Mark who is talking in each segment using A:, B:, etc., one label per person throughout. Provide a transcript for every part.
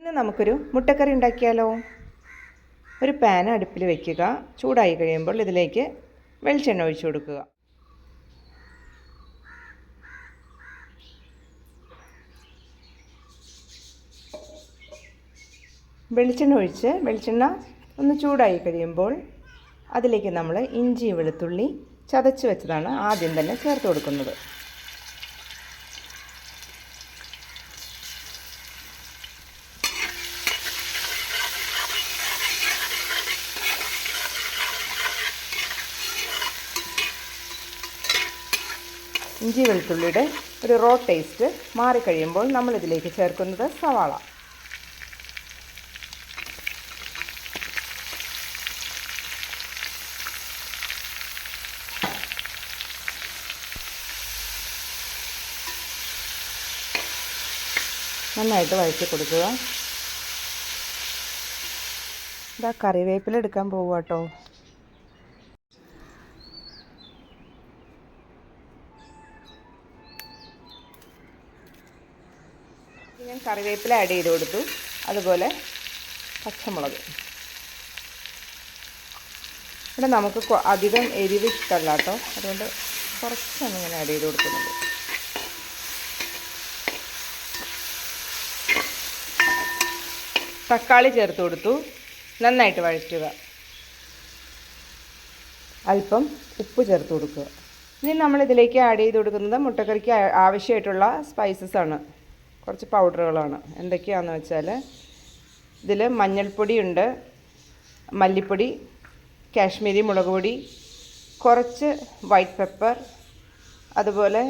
A: ഇന്ന് നമുക്കൊരു മുട്ടക്കറി ഉണ്ടാക്കിയാലോ. ഒരു പാൻ അടുപ്പിൽ വയ്ക്കുക. ചൂടായി കഴിയുമ്പോൾ ഇതിലേക്ക് വെളിച്ചെണ്ണ ഒഴിച്ചു കൊടുക്കുക. വെളിച്ചെണ്ണ ഒന്ന് ചൂടായി കഴിയുമ്പോൾ അതിലേക്ക് നമ്മൾ ഇഞ്ചി വെളുത്തുള്ളി ചതച്ച് വെച്ചതാണ് ആദ്യം തന്നെ ചേർത്ത് കൊടുക്കുന്നത്. ഇഞ്ചി വെളുത്തുള്ളിയുടെ ഒരു റോ ടേസ്റ്റ് മാറിക്കഴിയുമ്പോൾ നമ്മളിതിലേക്ക് ചേർക്കുന്നത് സവാള. നന്നായിട്ട് വഴറ്റി കൊടുക്കുക. ഇതാ കറിവേപ്പില എടുക്കാൻ പോവുക കേട്ടോ. ഞാൻ കറിവേപ്പില ആഡ് ചെയ്ത് കൊടുത്തു. അതുപോലെ പച്ചമുളക്. ഇവിടെ നമുക്ക് അധികം എരിവ് ഇഷ്ടമല്ല കേട്ടോ, അതുകൊണ്ട് കുറച്ചാണ് ഇങ്ങനെ ആഡ് ചെയ്ത് കൊടുക്കുന്നത്. തക്കാളി ചേർത്ത് കൊടുത്തു. നന്നായിട്ട് വഴറ്റുക. അല്പം ഉപ്പ് ചേർത്ത് കൊടുക്കുക. ഇനി നമ്മളിതിലേക്ക് ആഡ് ചെയ്ത് കൊടുക്കുന്നത് മുട്ടക്കറിക്ക് ആവശ്യമായിട്ടുള്ള സ്പൈസസ് ആണ്. കുറച്ച് പൗഡറുകളാണ്. എന്തൊക്കെയാണെന്ന് വെച്ചാൽ ഇതിൽ മഞ്ഞൾപ്പൊടിയുണ്ട്, മല്ലിപ്പൊടി, കാശ്മീരി മുളക് പൊടി, കുറച്ച് വൈറ്റ് പെപ്പർ, അതുപോലെ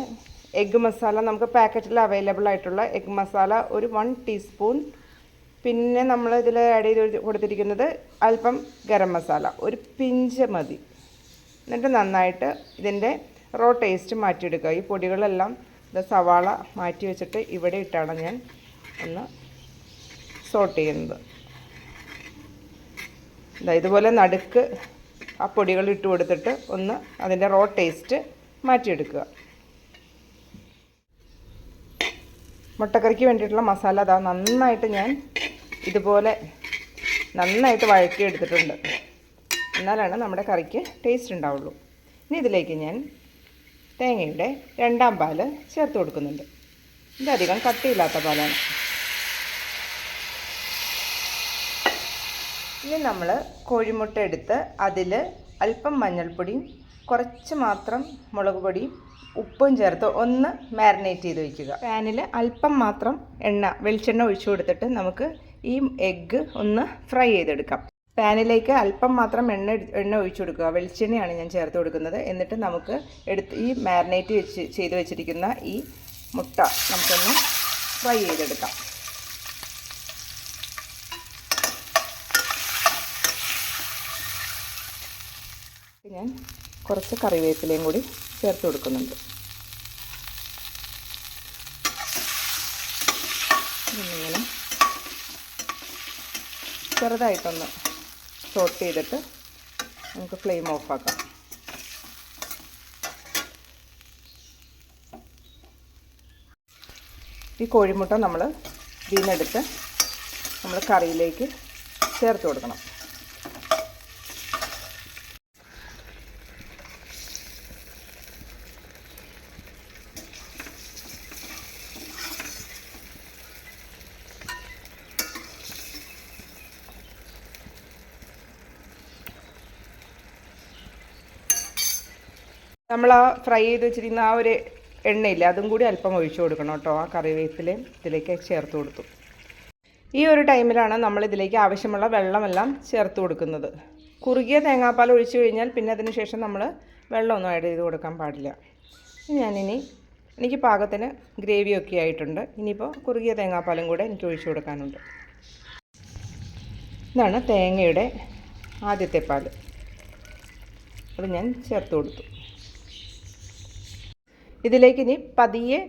A: എഗ്ഗ് മസാല. നമുക്ക് പാക്കറ്റിൽ അവൈലബിൾ ആയിട്ടുള്ള എഗ്ഗ് മസാല ഒരു 1 ടീസ്പൂൺ. പിന്നെ നമ്മൾ ഇതിൽ ആഡ് ചെയ്ത് കൊടുത്തിരിക്കുന്നത് അല്പം ഗരം മസാല, ഒരു പിഞ്ച് മതി. എന്നിട്ട് നന്നായിട്ട് ഇതിൻ്റെ റോ ടേസ്റ്റ് മാറ്റിയെടുക്കുക. ഈ പൊടികളെല്ലാം സവാള മാറ്റി വെച്ചിട്ട് ഇവിടെ ഇട്ടാണ് ഞാൻ ഒന്ന് സോട്ട് ചെയ്യുന്നത്. ഇതുപോലെ നടുക്ക് ആ പൊടികൾ ഇട്ട് കൊടുത്തിട്ട് ഒന്ന് അതിൻ്റെ റോ ടേസ്റ്റ് മാറ്റിയെടുക്കുക. മുട്ടക്കറിക്ക് വേണ്ടിയിട്ടുള്ള മസാല അതാ നന്നായിട്ട് ഞാൻ ഇതുപോലെ നന്നായിട്ട് വഴറ്റിയെടുത്തിട്ടുണ്ട്. എന്നാലാണ് നമ്മുടെ കറിക്ക് ടേസ്റ്റ് ഉണ്ടാവുള്ളൂ. ഇനി ഇതിലേക്ക് ഞാൻ തേങ്ങയുടെ 2ാം പാല് ചേർത്ത് കൊടുക്കുന്നുണ്ട്. ഇതധികം കട്ടിയില്ലാത്ത പാലാണ്. ഇനി നമ്മൾ കോഴിമുട്ട എടുത്ത് അതിൽ അല്പം മഞ്ഞൾപ്പൊടിയും കുറച്ച് മാത്രം മുളക് പൊടിയും ഉപ്പും ചേർത്ത് ഒന്ന് മാരിനേറ്റ് ചെയ്ത് വയ്ക്കുക. പാനിൽ അല്പം മാത്രം വെളിച്ചെണ്ണ ഒഴിച്ചു കൊടുത്തിട്ട് നമുക്ക് ഈ എഗ്ഗ് ഒന്ന് ഫ്രൈ ചെയ്തെടുക്കാം. പാനിലേക്ക് അല്പം മാത്രം എണ്ണ ഒഴിച്ചു കൊടുക്കുക. വെളിച്ചെണ്ണയാണ് ഞാൻ ചേർത്ത് കൊടുക്കുന്നത്. എന്നിട്ട് നമുക്ക് ഈ മാരിനേറ്റ് ചെയ്ത് വെച്ചിരിക്കുന്ന ഈ മുട്ട നമുക്കൊന്ന് ഫ്രൈ ചെയ്തെടുക്കാം. ഞാൻ കുറച്ച് കറിവേപ്പിലയും കൂടി ചേർത്ത് കൊടുക്കുന്നുണ്ട്. ഇങ്ങനെ ചെറുതായിട്ടൊന്ന് സോട്ട് ചെയ്തിട്ട് നമുക്ക് ഫ്ലെയിം ഓഫാക്കാം. ഈ കോഴിമുട്ട നമ്മൾ ഇതിനെടുത്ത് നമ്മൾ കറിയിലേക്ക് ചേർത്ത് കൊടുക്കണം. നമ്മൾ ആ ഫ്രൈ ചെയ്ത് വെച്ചിരിക്കുന്ന ആ ഒരു എണ്ണയില്ല, അതും കൂടി അല്പം ഒഴിച്ചു കൊടുക്കണം കേട്ടോ. ആ കറിവേപ്പിലയും ഇതിലേക്ക് ചേർത്ത് കൊടുത്തു. ഈ ഒരു ടൈമിലാണ് നമ്മൾ ഇതിലേക്ക് ആവശ്യമുള്ള വെള്ളമെല്ലാം ചേർത്ത് കൊടുക്കുന്നത്. കുറുകിയ തേങ്ങാപ്പാൽ ഒഴിച്ചു കഴിഞ്ഞാൽ പിന്നെ അതിന് ശേഷം നമ്മൾ വെള്ളമൊന്നും ആഡ് ചെയ്ത് കൊടുക്കാൻ പാടില്ല. എനിക്ക് പാകത്തിന് ഗ്രേവിയൊക്കെ ആയിട്ടുണ്ട്. ഇനിയിപ്പോൾ കുറുകിയ തേങ്ങാപ്പാലും കൂടെ എനിക്ക് ഒഴിച്ചു കൊടുക്കാനുണ്ട്. ഇതാണ് തേങ്ങയുടെ ആദ്യത്തെ പാൽ. അത് ഞാൻ ചേർത്ത് കൊടുത്തു. ഇതിലേക്ക് ഇനി പതിയെ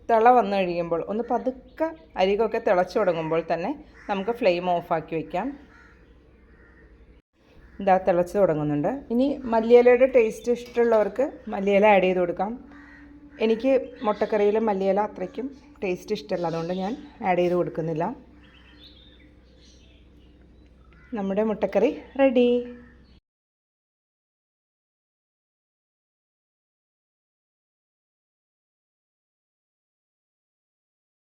A: തിള വന്നു കഴിയുമ്പോൾ ഒന്ന് പതുക്കെ അരികൊക്കെ തിളച്ചു തുടങ്ങുമ്പോൾ തന്നെ നമുക്ക് ഫ്ലെയിം ഓഫാക്കി വയ്ക്കാം. ഇതാ തിളച്ച് തുടങ്ങുന്നുണ്ട്. ഇനി മല്ലിയിലയുടെ ടേസ്റ്റ് ഇഷ്ടമുള്ളവർക്ക് മല്ലിയില ആഡ് ചെയ്ത് കൊടുക്കാം. എനിക്ക് മുട്ടക്കറിയിൽ മല്ലിയില അത്രയ്ക്കും ടേസ്റ്റ് ഇഷ്ടമല്ല, അതുകൊണ്ട് ഞാൻ ആഡ് ചെയ്ത് കൊടുക്കുന്നില്ല. നമ്മുടെ മുട്ടക്കറി റെഡി.